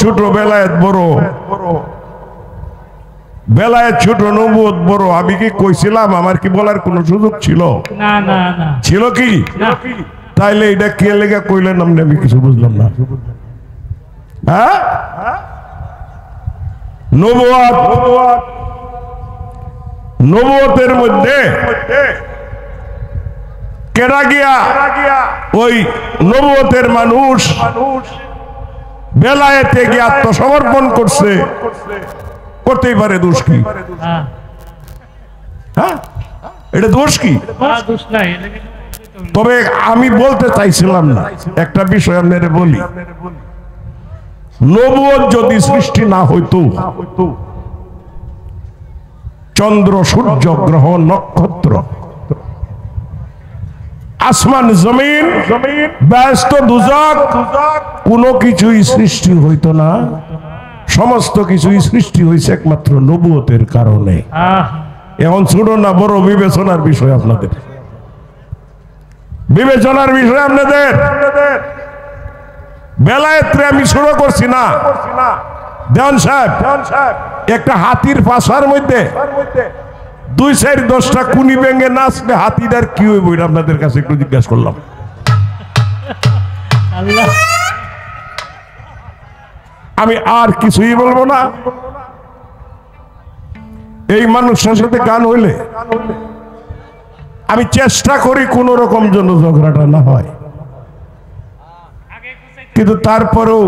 ছোট বেলায়েত বড়, বেলায়েত ছোট নবুয়ত বড়। আমি কি কইছিলাম? আমার কি বলার কোন সুযোগ ছিল? না না না, ছিল কি? তাইলে এটা কে লেগে কইলেন আপনি? আমি কিছু বুঝলাম না। হ্যাঁ, নবুয়ত, নবুয়তের মধ্যে কেডা গিয়া ওই নবুয়তের মানুষ বেলায়েতে গিয়ে আত্মসমর্পণ করছে, করতেই পারে। দোষ কি? হ্যাঁ, এটা দোষ কি? দোষ নাই। তবে আমি বলতে চাইছিলাম না, একটা বিষয় আপনাদের বলি। নবুয়ত যদি সৃষ্টি না হইতো, চন্দ্র সূর্য গ্রহ নক্ষত্র আসমান জমিন ব্যস্ত দুজক কোনো কিছুই সৃষ্টি হইতো না। সমস্ত কিছুই সৃষ্টি হয়েছে একমাত্র নবুয়তের কারণে। এখন ছোট না বড় বিবেচনার বিষয় আপনাদের, বিবেচনার বিষয় আপনাদের। বেলায়েতে আমি শুরু করছি না। দেওয়ান সাহেব, একটা হাতির পাশার মধ্যে 2-4-10টা কুনি ভেঙে নাচলে হাতিটার কি হইব? এটা আপনাদের কাছে একটু জিজ্ঞাসা করলাম। আমি আর কিছুই বলবো না। এই মানুষের সাথে গান হইলে আমি চেষ্টা করি কোন রকম যেন ঝগড়াটা না হয়, কিন্তু তারপরেও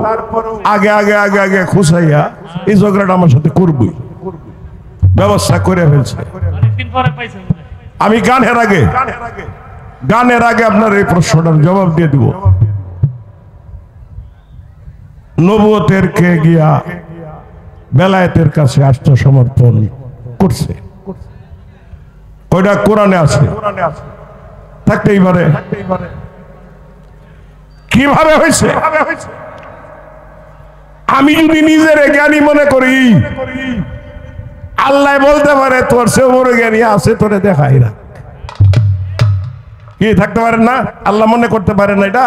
আগে আগে আগে আগে খুশাইয়া এই ঝগড়াটা আমার সাথে করবই, ব্যবস্থা করে ফেলছে। আমি গানের আগে আপনার এই প্রশ্নটার জবাব দিয়ে দিব। নবুয়তের কে গিয়া বেলায়েতের কাছে আত্মসমর্পণ করছে? ওইটা কোরআনে আছে, থাকতেই পারে। কিভাবে হয়েছে? আমি যদি নিজের জ্ঞানী মনে করি, আল্লাহ বলতে পারে তোর সে বড় জ্ঞানী আছে, তোরে দেখাই না। কি থাকতে পারেন না? আল্লাহ মনে করতে পারে না এটা?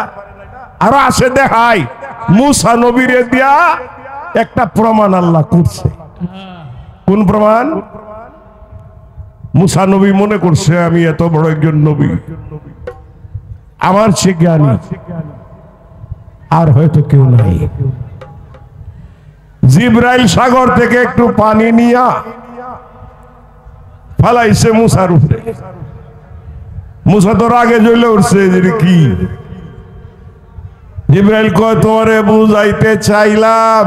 আরো আসে দেখাই। মুসা নবীরে দিয়া একটা প্রমাণ আল্লাহ করছে। কোন প্রমাণ? মুসা নবী মনে করছে আমি এত বড় একজন নবী, আমার সে জ্ঞানী আর হয়তো কেউ নাই। জিব্রাইল সাগর থেকে একটু পানি নিয়া ফালাইছে মুসার উপরে। মুসা তো রাগে জ্বলে উঠছে যে কি। জিব্রাইল কয় তোমারে বুঝাইতে চাইলাম,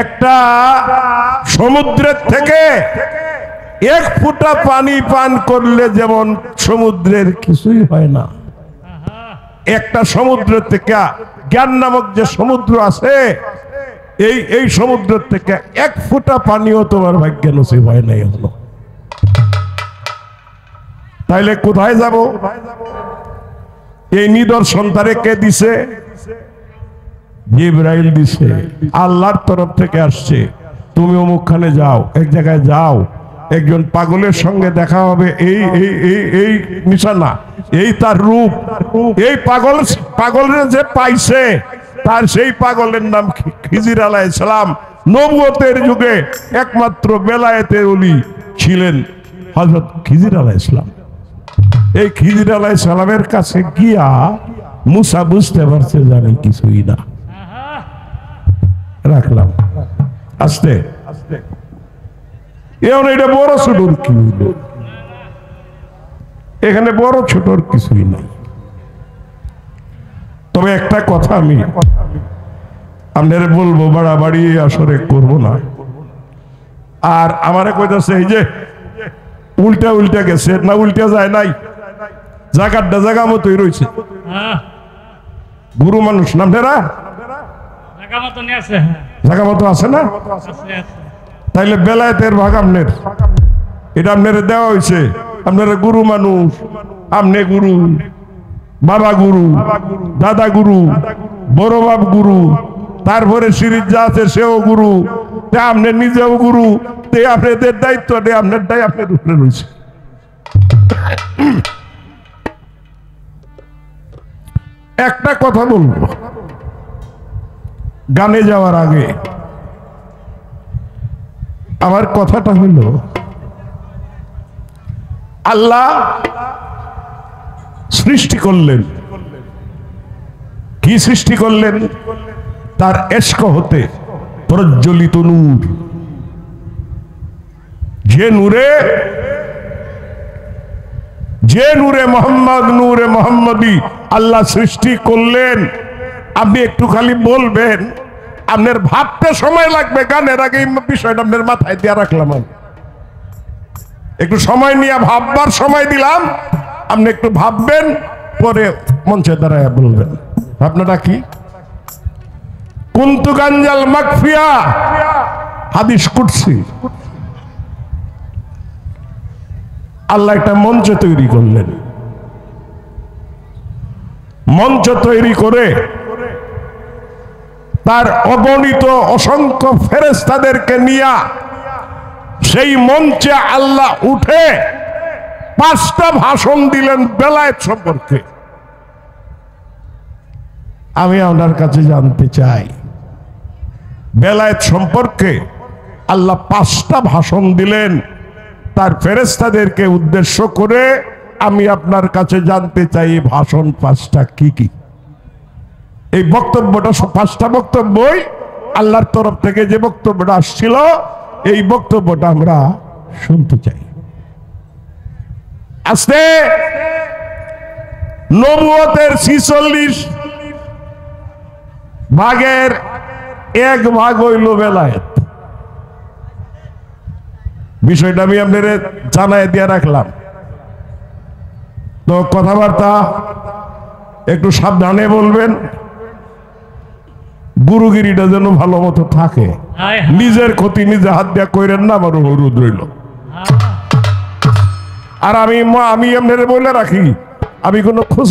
একটা সমুদ্রের থেকে 1 ফোঁটা পানি পান করলে যেমন সমুদ্রের কিছুই হয় না, একটা সমুদ্র থেকে জ্ঞান নামক যে সমুদ্র আছে, এই সমুদ্র থেকে 1 ফোঁটা পানিও তোমার ভাগ্যে নসিব হয় নাই হলো। তাইলে কোথায় যাব? এই নিদর্শন তারে কে দিছে? জিবরাইল দিছে, আল্লাহর তরফ থেকে আসছে। তুমি অমুকখানে যাও, এক জায়গায় যাও, একজন পাগলের সঙ্গে দেখা হবে, এই এই এই এই নিশানা, এই তার রূপ। এই পাগলের যে পাইছে, তার সেই পাগলের নাম খিজির আলাইহিস সালাম। নবুয়তের যুগে একমাত্র বেলায়েতের ওলি ছিলেন হযরত খিজির আলাইহিস সালাম। এই খিজির আলাইহিস সালামের কাছে গিয়া মুসা বুঝতে পারছে যে আমি কিছুই না। রাখলাম আস্তে আস্তে। এখন এটা বড় ছোটর কি হইল? এখানে বড় ছোটর কিছুই নাই। তবে একটা কথা আমি আপনারা বলবো, বাড়াবাড়ি আসরে করবো না। আর আমারে কইতাছে এই যে উল্টা উল্টা গেছে না, উল্টা যায় নাই, জায়গাটা জায়গা মতোই রয়েছে। গুরু মানুষ নামটা জায়গা মতো আছে না? তাইলে বেলায়েতের ভাগ আপনার, এটা আপনারা দেওয়া হয়েছে। আপনারা গুরু মানুষ, আপনি গুরু, বাবা গুরু, দাদা গুরু, বড় বাপ গুরু, তারপরে সিরিজ যা আছে সেও গুরু, আপনি নিজেও গুরু। আপনাদের দায়িত্ব আপনারটাই আপনার উপরে রয়েছে। একটা কথা বলবো, গানে যাওয়ার আগে আমার কথাটা হলো, আল্লাহ সৃষ্টি করলেন। কি সৃষ্টি করলেন? তার এশক হতে প্রজ্বলিত নূর। যে নূরে মোহাম্মদ, নূরে মোহাম্মদী আল্লাহ সৃষ্টি করলেন। আপনি একটু খালি বলবেন, আপনার ভাবতে সময় লাগবে। গানের আগে এই বিষয়টা আপনার মাথায় দিয়ে রাখলাম। আমি একটু সময় নিয়ে ভাববার সময় দিলাম, আপনি একটু ভাববেন, পরে মঞ্চে দাঁড়ায় বলবেন। আপনারা কি কুনতু গাঞ্জাল মাকফিয়া, হাদিস কুদসি। আল্লাহ একটা মঞ্চ তৈরি করলেন। মঞ্চ তৈরি করে তার অগণিত অসংখ্য ফেরেশতাদেরকে নিয়ে সেই মঞ্চে আল্লাহ উঠে 5টা ভাষণ দিলেন বেলায়েত সম্পর্কে। আমি আপনার কাছে জানতে চাই, বেলায়েত সম্পর্কে আল্লাহ 5টা ভাষণ দিলেন তার ফেরেশতাদেরকে উদ্দেশ্য করে। আমি আপনার কাছে জানতে চাই এই ভাষণ 5টা কি কি। এই বক্তব্যটা 5টা বক্তব্যই আল্লাহর তরফ থেকে যে বক্তব্যটা আসছিল, এই বক্তব্যটা আমরা শুনতে চাই। আস্তে নবুয়তের 46 ভাগের 1 ভাগ হইল বেলায়েত। বিষয়টা আমি আপনাদের জানাই দিয়ে রাখলাম। তো কথাবার্তা একটু সাবধানে বলবেন, গুরুগিরিটা যেন ভালো মতো থাকে। নিজের ক্ষতি নিজে হাত দিয়া কইরেন না, আমার অনুরোধ রইল। আর আমি আপনাদের বলে রাখি, আমি কোনো খোঁজ